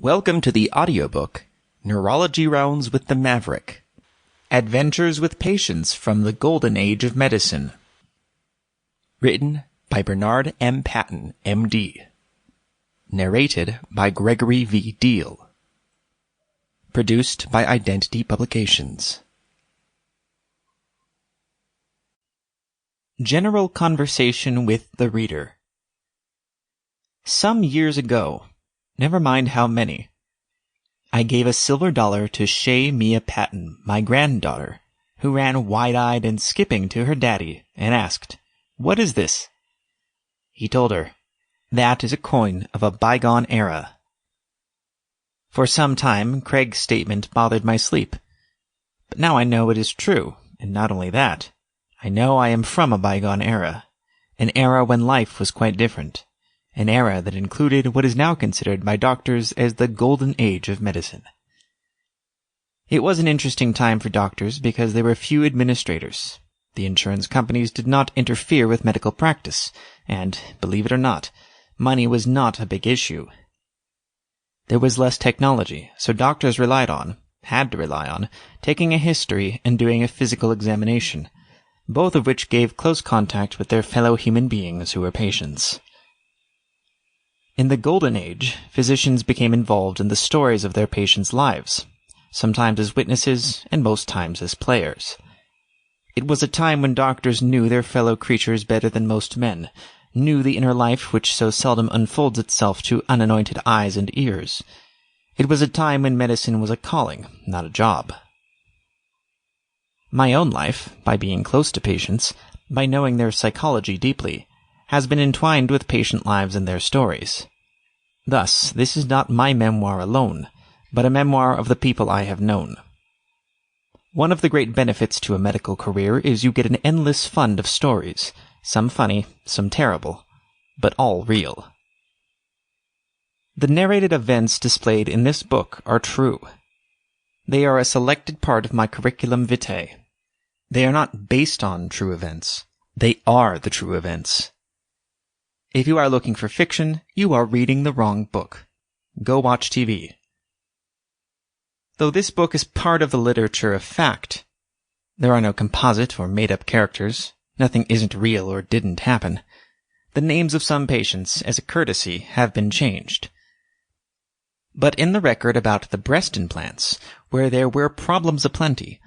Welcome to the audiobook, Neurology Rounds with the Maverick. Adventures with Patients from the Golden Age of Medicine. Written by Bernard M. Patten, M.D. Narrated by Gregory V. Diehl. Produced by Identity Publications. General Conversation with the Reader. Some years ago, never mind how many, I gave a silver dollar to Shea Mia Patten, my granddaughter, who ran wide-eyed and skipping to her daddy, and asked, "What is this?" He told her, "That is a coin of a bygone era." For some time, Craig's statement bothered my sleep. But now I know it is true, and not only that, I know I am from a bygone era, an era when life was quite different. An era that included what is now considered by doctors as the golden age of medicine. It was an interesting time for doctors because there were few administrators. The insurance companies did not interfere with medical practice, and, believe it or not, money was not a big issue. There was less technology, so doctors had to rely on, taking a history and doing a physical examination, both of which gave close contact with their fellow human beings who were patients. In the Golden Age, physicians became involved in the stories of their patients' lives, sometimes as witnesses and most times as players. It was a time when doctors knew their fellow creatures better than most men, knew the inner life which so seldom unfolds itself to unanointed eyes and ears. It was a time when medicine was a calling, not a job. My own life, by being close to patients, by knowing their psychology deeply, has been entwined with patient lives and their stories. Thus, this is not my memoir alone, but a memoir of the people I have known. One of the great benefits to a medical career is you get an endless fund of stories, some funny, some terrible, but all real. The narrated events displayed in this book are true. They are a selected part of my curriculum vitae. They are not based on true events. They are the true events. If you are looking for fiction, you are reading the wrong book. Go watch TV. Though this book is part of the literature of fact, there are no composite or made-up characters, nothing isn't real or didn't happen. The names of some patients, as a courtesy, have been changed. But in the record about the breast implants, where there were problems aplenty,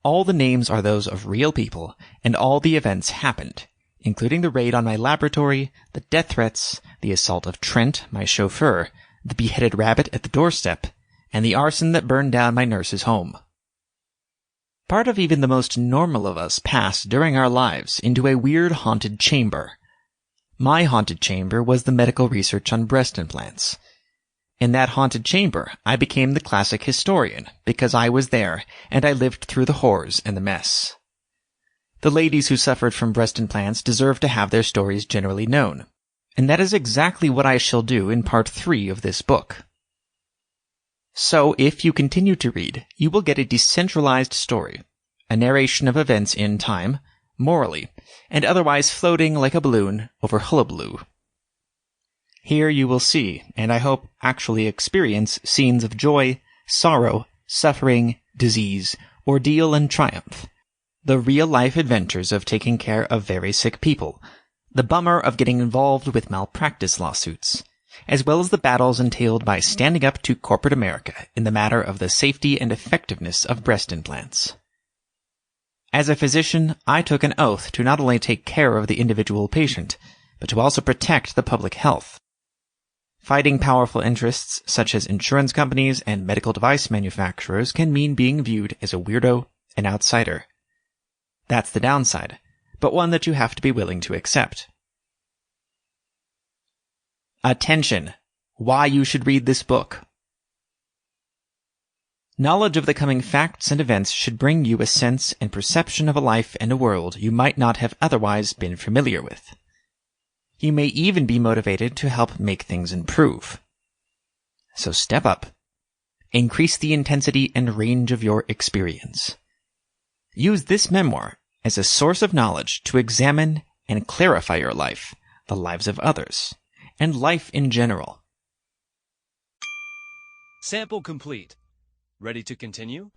all the names are those of real people, and all the events happened, including the raid on my laboratory, the death threats, the assault of Trent, my chauffeur, the beheaded rabbit at the doorstep, and the arson that burned down my nurse's home. Part of even the most normal of us pass during our lives into a weird haunted chamber. My haunted chamber was the medical research on breast implants. In that haunted chamber, I became the classic historian, because I was there, and I lived through the horrors and the mess. The ladies who suffered from breast implants deserve to have their stories generally known, and that is exactly what I shall do in part 3 of this book. So, if you continue to read, you will get a decentralized story, a narration of events in time, morally, and otherwise floating like a balloon over hullabaloo. Here you will see, and I hope actually experience, scenes of joy, sorrow, suffering, disease, ordeal, and triumph. The real-life adventures of taking care of very sick people, the bummer of getting involved with malpractice lawsuits, as well as the battles entailed by standing up to corporate America in the matter of the safety and effectiveness of breast implants. As a physician, I took an oath to not only take care of the individual patient, but to also protect the public health. Fighting powerful interests such as insurance companies and medical device manufacturers can mean being viewed as a weirdo, an outsider. That's the downside, but one that you have to be willing to accept. Attention! Why you should read this book. Knowledge of the coming facts and events should bring you a sense and perception of a life and a world you might not have otherwise been familiar with. You may even be motivated to help make things improve. So step up. Increase the intensity and range of your experience. Use this memoir as a source of knowledge to examine and clarify your life, the lives of others, and life in general. Sample complete. Ready to continue?